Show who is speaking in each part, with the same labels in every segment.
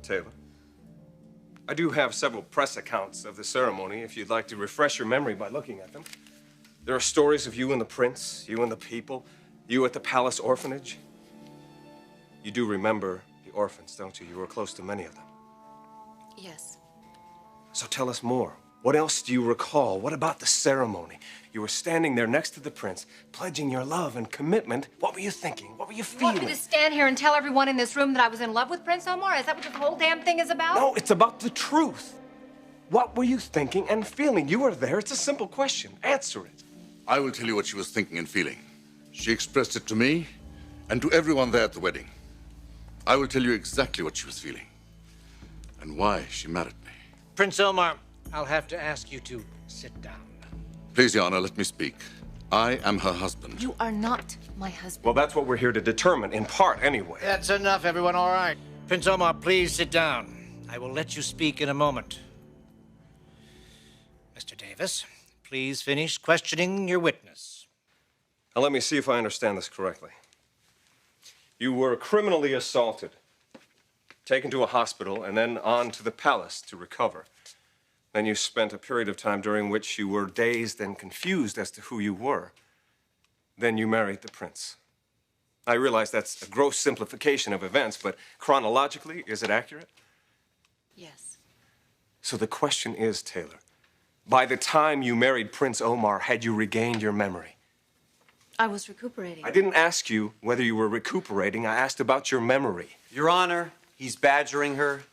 Speaker 1: Taylor. I do have several press accounts of the ceremony if you'd like to refresh your memory by looking at them. There are stories of you and the prince, you and the people, you at the palace orphanage. You do remember the orphans, don't you? You were close to many of them.
Speaker 2: Yes.
Speaker 1: So tell us more. What else do you recall? What about the ceremony? You were standing there next to the prince, pledging your love and commitment. What were you thinking? What were you feeling?
Speaker 2: You want me to stand here and tell everyone in this room that I was in love with Prince Omar? Is that what this whole damn thing is about?
Speaker 1: No, it's about the truth. What were you thinking and feeling? You were there. It's a simple question. Answer it.
Speaker 3: I will tell you what she was thinking and feeling. She expressed it to me and to everyone there at the wedding. I will tell you exactly what she was feeling and why she married me.
Speaker 4: Prince Omar, I'll have to ask you to sit down.
Speaker 3: Please, Your Honor, let me speak. I am her husband.
Speaker 2: You are not my husband.
Speaker 1: Well, that's what we're here to determine, in part, anyway.
Speaker 4: That's enough, everyone, all right. Prince Omar, please sit down. I will let you speak in a moment. Mr. Davis, please finish questioning your witness.
Speaker 1: Now, let me see if I understand this correctly. You were criminally assaulted, taken to a hospital, and then on to the palace to recover. Then you spent a period of time during which you were dazed and confused as to who you were. Then you married the prince. I realize that's a gross simplification of events, but chronologically, is it accurate?
Speaker 2: Yes.
Speaker 1: So the question is, Taylor, by the time you married Prince Omar, had you regained your memory?
Speaker 2: I was recuperating.
Speaker 1: I didn't ask you whether you were recuperating. I asked about your memory.
Speaker 5: Your Honor, he's badgering her.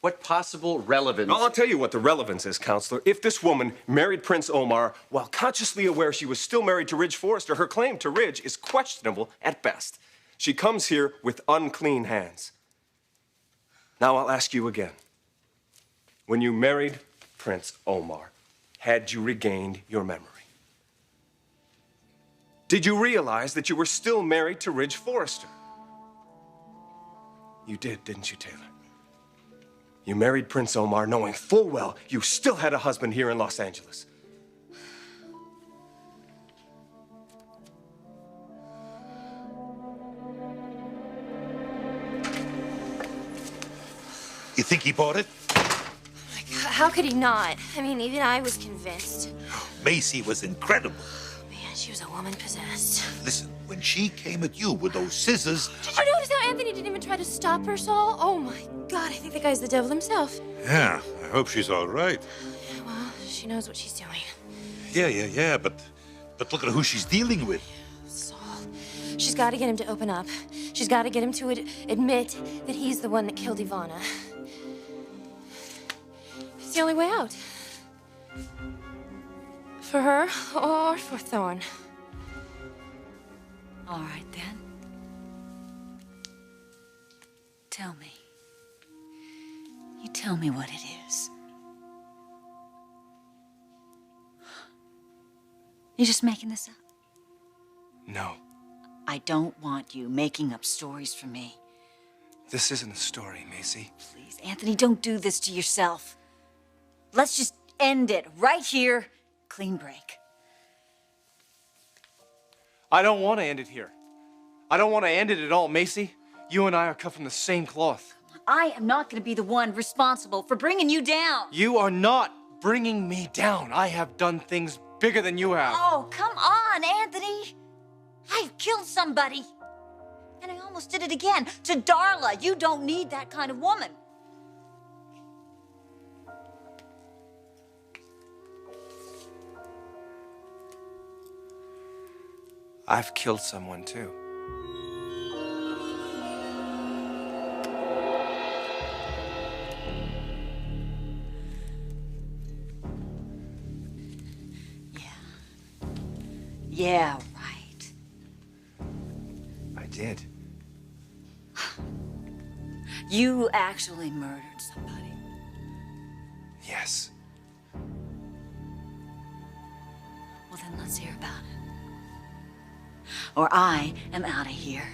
Speaker 5: What possible relevance?
Speaker 1: Well, I'll tell you what the relevance is, Counselor. If this woman married Prince Omar while consciously aware she was still married to Ridge Forrester, her claim to Ridge is questionable at best. She comes here with unclean hands. Now I'll ask you again. When you married Prince Omar, had you regained your memory? Did you realize that you were still married to Ridge Forrester? You did, didn't you, Taylor? You married Prince Omar knowing full well you still had a husband here in Los Angeles.
Speaker 6: You think he bought it?
Speaker 7: How could he not? I mean, even I was convinced.
Speaker 6: Macy was incredible.
Speaker 7: Man, she was a woman possessed.
Speaker 6: Listen, when she came at you with those scissors...
Speaker 7: Did you notice how Anthony didn't even try to stop her, Saul? Oh, my God, I think the guy's the devil himself.
Speaker 6: Yeah, I hope she's all right.
Speaker 7: Well, she knows what she's doing.
Speaker 6: Yeah, but look at who she's dealing with.
Speaker 7: Saul, she's got to get him to open up. She's got to get him to admit that he's the one that killed Ivana. It's the only way out. For her or for Thorne.
Speaker 8: All right, then. Tell me. You tell me what it is. You just making this up?
Speaker 1: No,
Speaker 8: I don't want you making up stories for me.
Speaker 1: this isn't a story, Macy.
Speaker 8: Please, Anthony, don't do this to yourself. Let's just end it right here. Clean break.
Speaker 9: I don't want to end it here. I don't want to end it at all, Macy. You and I are cut from the same cloth.
Speaker 8: I am not going to be the one responsible for bringing you down.
Speaker 9: You are not bringing me down. I have done things bigger than you have.
Speaker 8: Oh, come on, Anthony. I've killed somebody. And I almost did it again. To Darla. You don't need that kind of woman.
Speaker 1: I've killed someone, too.
Speaker 8: Yeah, right.
Speaker 1: I did.
Speaker 8: You actually murdered somebody.
Speaker 1: Yes.
Speaker 8: Well, then let's hear about it. Or I am out of here.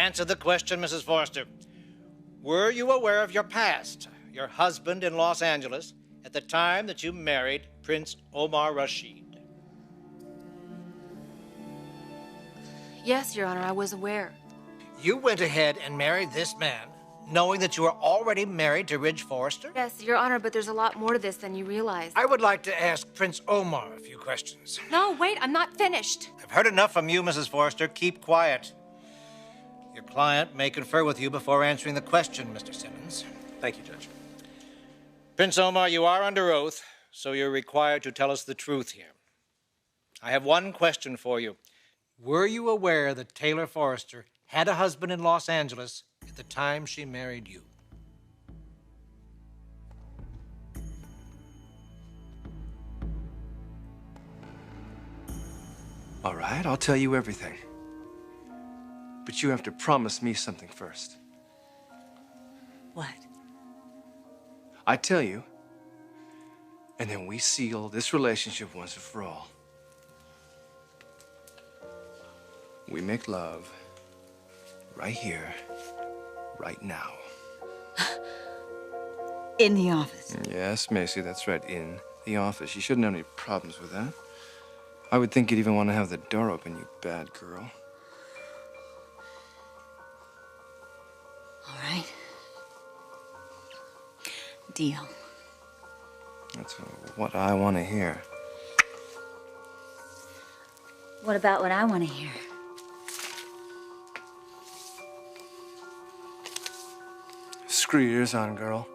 Speaker 4: Answer the question, Mrs. Forrester. Were you aware of your past, your husband in Los Angeles, at the time that you married Prince Omar Rashid?
Speaker 2: Yes, Your Honor, I was aware.
Speaker 4: You went ahead and married this man, knowing that you were already married to Ridge Forrester?
Speaker 2: Yes, Your Honor, but there's a lot more to this than you realize.
Speaker 4: I would like to ask Prince Omar a few questions.
Speaker 2: No, wait, I'm not finished.
Speaker 4: I've heard enough from you, Mrs. Forrester. Keep quiet. Your client may confer with you before answering the question, Mr. Simmons.
Speaker 9: Thank you, Judge.
Speaker 4: Prince Omar, you are under oath, so you're required to tell us the truth here. I have one question for you. Were you aware that Taylor Forrester had a husband in Los Angeles at the time she married you?
Speaker 9: All right, I'll tell you everything. But you have to promise me something first.
Speaker 8: What?
Speaker 9: I tell you, and then we seal this relationship once and for all. We make love right here, right now.
Speaker 8: In the office.
Speaker 9: Yes, Macy, that's right, in the office. You shouldn't have any problems with that. I would think you'd even want to have the door open, you bad girl.
Speaker 8: All right. Deal.
Speaker 9: That's what I want to hear.
Speaker 8: What about what I want to hear?
Speaker 9: Screw your ears on, girl.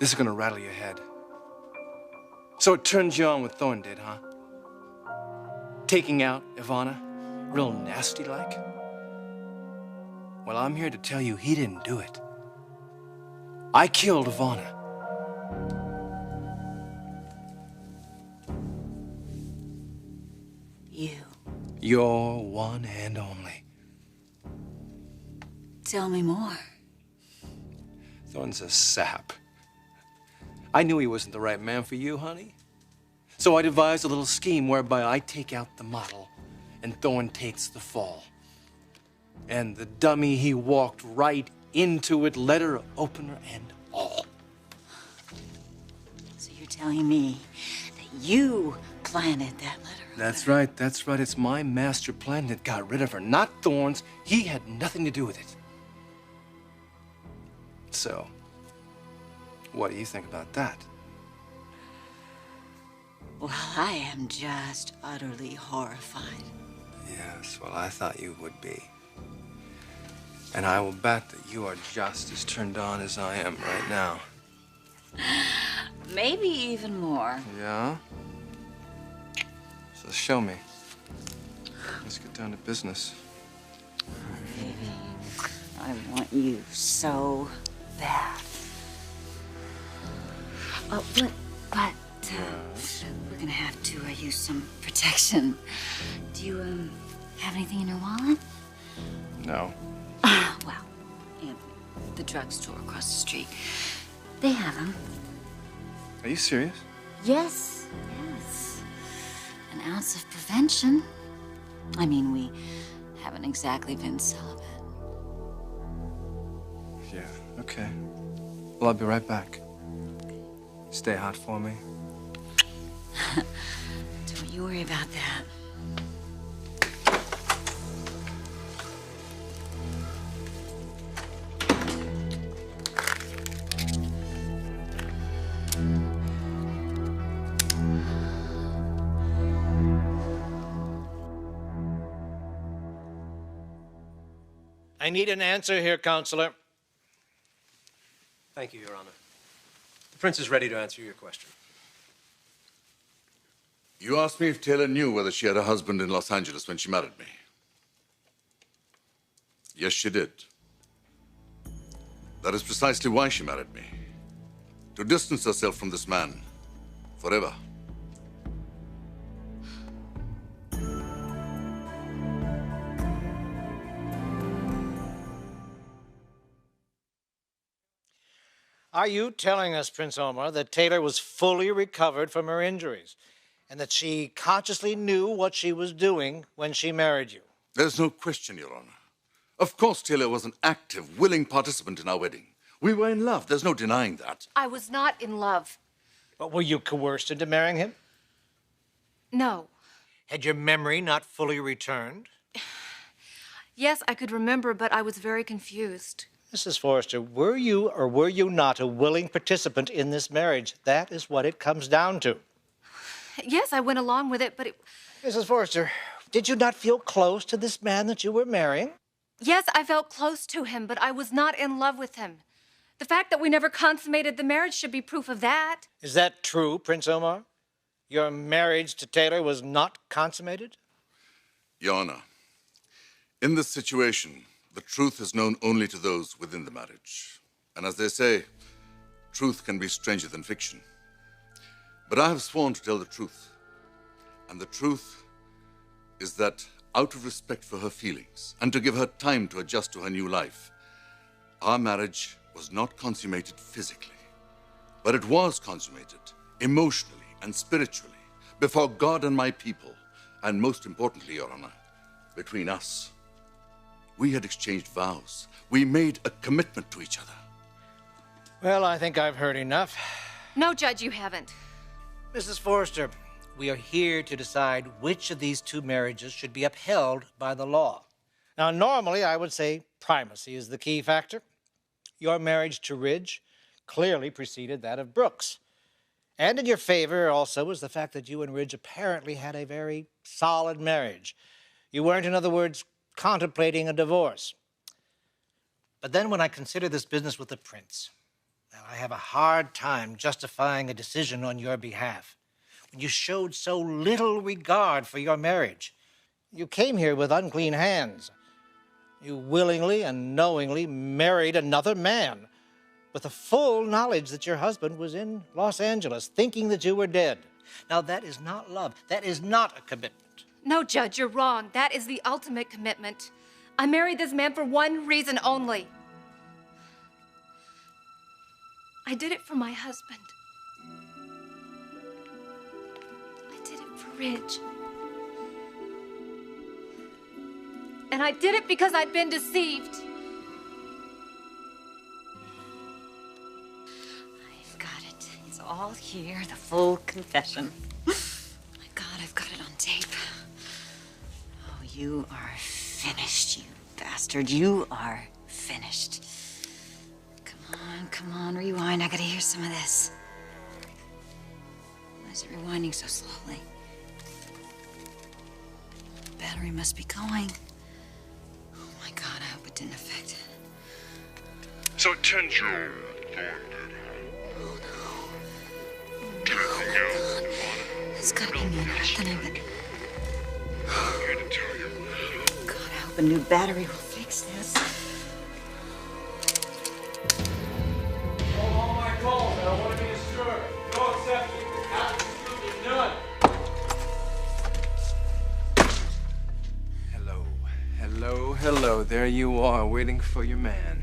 Speaker 9: This is gonna rattle your head. So it turns you on what Thorne did, huh? Taking out Ivana, real nasty like? Well, I'm here to tell you he didn't do it. I killed Ivana.
Speaker 8: You.
Speaker 9: Your one and only.
Speaker 8: Tell me more.
Speaker 9: Thorne's a sap. I knew he wasn't the right man for you, honey. So I devised a little scheme whereby I take out the model and Thorne takes the fall. And the dummy, he walked right into it, letter opener and all.
Speaker 8: So you're telling me that you planted that letter?
Speaker 9: That's right, that's right. It's my master plan that got rid of her, not Thorne's. He had nothing to do with it. So, what do you think about that?
Speaker 8: Well, I am just utterly horrified.
Speaker 9: Yes, well, I thought you would be. And I will bet that you are just as turned on as I am right now.
Speaker 8: Maybe even more.
Speaker 9: Yeah? So show me. Let's get down to business.
Speaker 8: Baby, I want you so bad. Oh, but we're gonna have to use some protection. Do you have anything in your wallet?
Speaker 9: No.
Speaker 8: Well, Anthony, the drugstore across the street, they have them.
Speaker 9: Are you serious?
Speaker 8: Yes, yes. An ounce of prevention. I mean, we haven't exactly been celibate.
Speaker 9: Yeah, okay. Well, I'll be right back. Stay hot for me.
Speaker 8: Don't you worry about that.
Speaker 4: I need an answer here, Counselor.
Speaker 10: Thank you, Your Honor. The Prince is ready to answer your question.
Speaker 3: You asked me if Taylor knew whether she had a husband in Los Angeles when she married me. Yes, she did. That is precisely why she married me. To distance herself from this man forever.
Speaker 4: Are you telling us, Prince Omar, that Taylor was fully recovered from her injuries and that she consciously knew what she was doing when she married you?
Speaker 3: There's no question, Your Honor. Of course, Taylor was an active, willing participant in our wedding. We were in love. There's no denying that.
Speaker 2: I was not in love.
Speaker 4: But were you coerced into marrying him?
Speaker 2: No.
Speaker 4: Had your memory not fully returned?
Speaker 2: Yes, I could remember, but I was very confused.
Speaker 4: Mrs. Forrester, were you or were you not a willing participant in this marriage? That is what it comes down to.
Speaker 2: Yes, I went along with it, but it...
Speaker 4: Mrs. Forrester, did you not feel close to this man that you were marrying?
Speaker 2: Yes, I felt close to him, but I was not in love with him. The fact that we never consummated the marriage should be proof of that.
Speaker 4: Is that true, Prince Omar? Your marriage to Taylor was not consummated?
Speaker 3: Your Honor, in this situation, the truth is known only to those within the marriage. And as they say, truth can be stranger than fiction. But I have sworn to tell the truth. And the truth is that out of respect for her feelings and to give her time to adjust to her new life, our marriage was not consummated physically, but it was consummated emotionally and spiritually before God and my people, and most importantly, Your Honor, between us. We had exchanged vows. We made a commitment to each other.
Speaker 4: Well, I think I've heard enough.
Speaker 2: No, Judge, you haven't.
Speaker 4: Mrs. Forrester, we are here to decide which of these two marriages should be upheld by the law. Now, normally, I would say primacy is the key factor. Your marriage to Ridge clearly preceded that of Brooks. And in your favor also was the fact that you and Ridge apparently had a very solid marriage. You weren't, in other words, contemplating a divorce. But then when I consider this business with the prince, well, I have a hard time justifying a decision on your behalf. When you showed so little regard for your marriage, you came here with unclean hands. You willingly and knowingly married another man with the full knowledge that your husband was in Los Angeles, thinking that you were dead. Now, that is not love. That is not a commitment.
Speaker 2: No, Judge, you're wrong. That is the ultimate commitment. I married this man for one reason only. I did it for my husband. I did it for Ridge. And I did it because I'd been deceived.
Speaker 8: I've got it. It's all here, the full confession. My God, I've got it on tape. Oh, you are finished, you bastard. You are finished. Come on, rewind. I gotta hear some of this. Why is it rewinding so slowly? The battery must be going. Oh my God, I hope it didn't affect it.
Speaker 11: So it turns you on.
Speaker 8: Oh no. It's gotta be me, Anthony, but... God, I hope a new battery will fix this.
Speaker 9: All my calls, I want to be assured. No exception. Absolutely none. Hello. There you are, waiting for your man.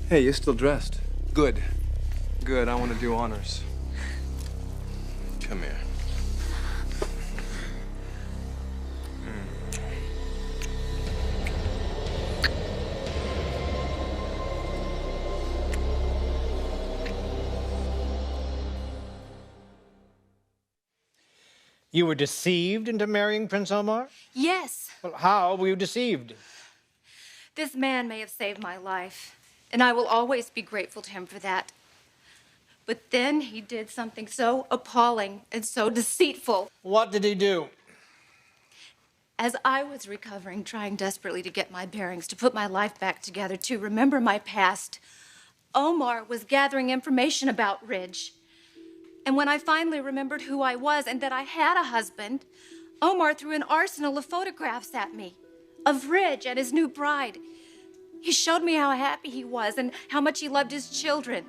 Speaker 9: Hey, you're still dressed. Good. I want to do honors. Come here.
Speaker 4: You were deceived into marrying Prince Omar?
Speaker 2: Yes,
Speaker 4: Well, how were you deceived?
Speaker 2: this man may have saved my life, and I will always be grateful to him for that. But then he did something so appalling and so deceitful.
Speaker 4: What did he do?
Speaker 2: As I was recovering, trying desperately to get my bearings, to put my life back together, to remember my past, Omar was gathering information about Ridge. And when I finally remembered who I was and that I had a husband, Omar threw an arsenal of photographs at me of Ridge and his new bride. He showed me how happy he was and how much he loved his children,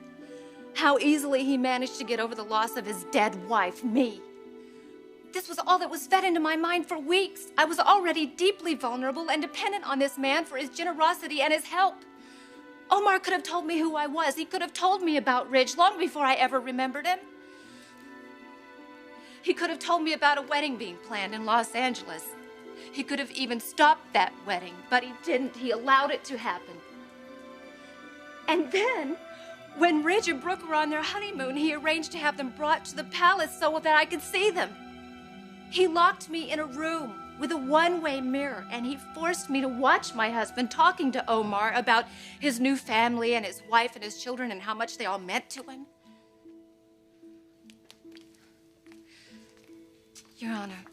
Speaker 2: how easily he managed to get over the loss of his dead wife, me. This was all that was fed into my mind for weeks. I was already deeply vulnerable and dependent on this man for his generosity and his help. Omar could have told me who I was. He could have told me about Ridge long before I ever remembered him. He could have told me about a wedding being planned in Los Angeles. He could have even stopped that wedding, but he didn't. He allowed it to happen. And then, when Ridge and Brooke were on their honeymoon, he arranged to have them brought to the palace so that I could see them. He locked me in a room with a one-way mirror, and he forced me to watch my husband talking to Omar about his new family and his wife and his children and how much they all meant to him. Your Honor,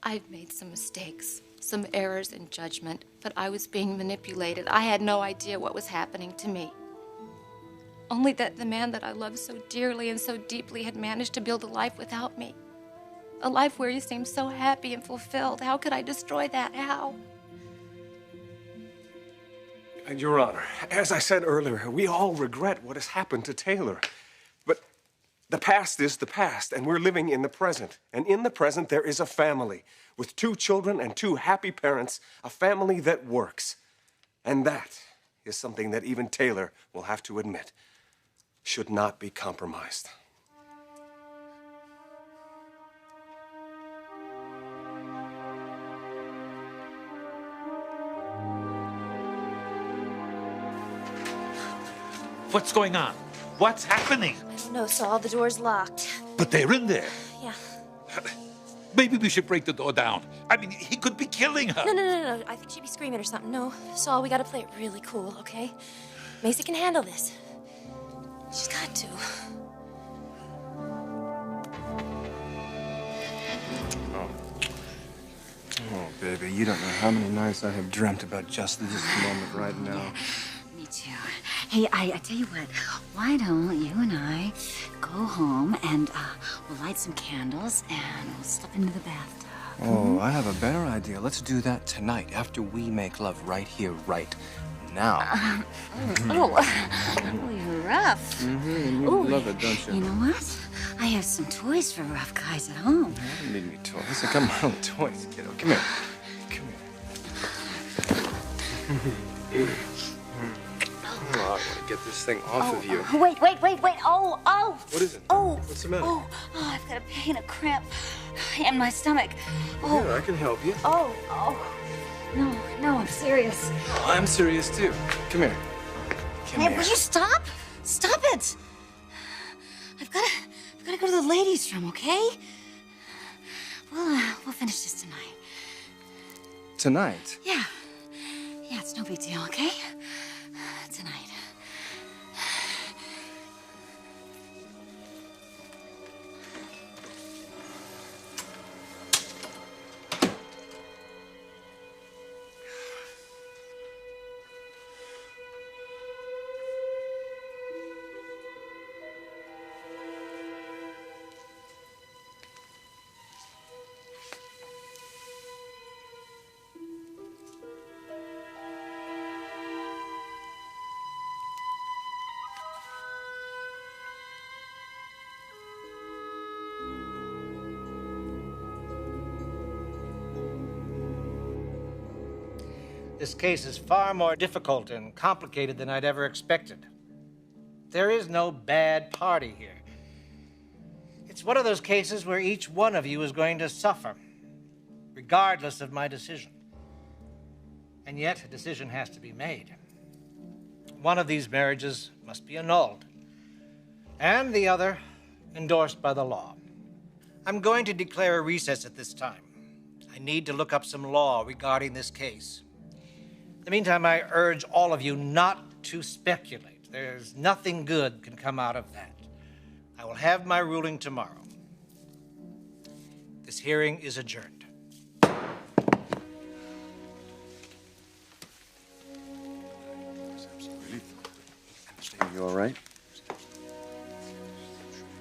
Speaker 2: I've made some mistakes, some errors in judgment, but I was being manipulated. I had no idea what was happening to me. Only that the man that I loved so dearly and so deeply had managed to build a life without me. A life where he seemed so happy and fulfilled. How could I destroy that? How?
Speaker 1: Your Honor, as I said earlier, we all regret what has happened to Taylor. But the past is the past, and we're living in the present. And in the present, there is a family with 2 children and 2 happy parents, a family that works. And that is something that even Taylor will have to admit should not be compromised.
Speaker 6: What's going on? What's happening?
Speaker 7: I don't know, Saul. The door's locked.
Speaker 6: But they're in there.
Speaker 7: Yeah.
Speaker 6: Maybe we should break the door down. I mean, he could be killing her.
Speaker 7: No. I think she'd be screaming or something. No, Saul, we gotta play it really cool, okay? Macy can handle this. She's got to.
Speaker 9: Oh, baby, you don't know how many nights I have dreamt about just this moment right now.
Speaker 8: Me too. Hey, I tell you what, why don't you and I go home and we'll light some candles and we'll slip into the bathtub.
Speaker 9: Oh, I have a better idea. Let's do that tonight after we make love right here, right now.
Speaker 8: You're rough.
Speaker 9: Mm-hmm. You love it, don't you?
Speaker 8: You know what? I have some toys for rough guys at home.
Speaker 9: I don't need any toys. I got my own toys, kiddo. Come here. Come here. Oh, I want to get this thing off of you.
Speaker 8: Wait. Oh.
Speaker 9: What is it?
Speaker 8: Oh.
Speaker 9: What's the matter?
Speaker 8: Oh, I've got a pain, a cramp in my stomach. Oh.
Speaker 9: Here, I can help you.
Speaker 8: Oh. No, I'm serious.
Speaker 9: Oh, I'm serious, too. Come here. Come
Speaker 8: Hey,
Speaker 9: here.
Speaker 8: will you stop? Stop it. I've got to go to the ladies' room, okay? We'll finish this tonight.
Speaker 9: Tonight?
Speaker 8: Yeah, it's no big deal, okay? Tonight.
Speaker 4: This case is far more difficult and complicated than I'd ever expected. There is no bad party here. It's one of those cases where each one of you is going to suffer, regardless of my decision. And yet, a decision has to be made. One of these marriages must be annulled, and the other endorsed by the law. I'm going to declare a recess at this time. I need to look up some law regarding this case. In the meantime, I urge all of you not to speculate. There's nothing good can come out of that. I will have my ruling tomorrow. This hearing is adjourned.
Speaker 9: Are you all right?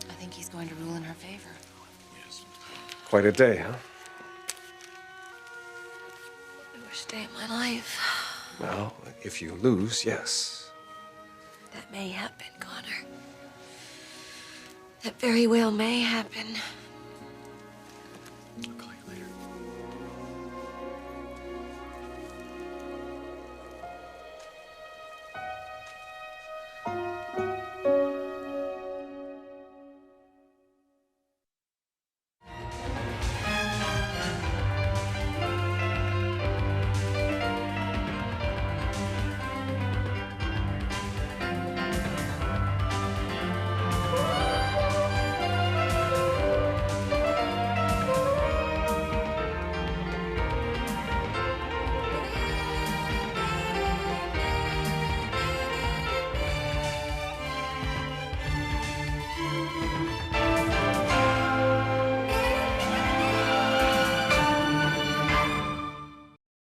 Speaker 2: I think he's going to rule in her favor.
Speaker 1: Quite a day, huh?
Speaker 2: The worst day of my life.
Speaker 1: Well, if you lose, yes.
Speaker 2: That may happen, Connor. That very well may happen.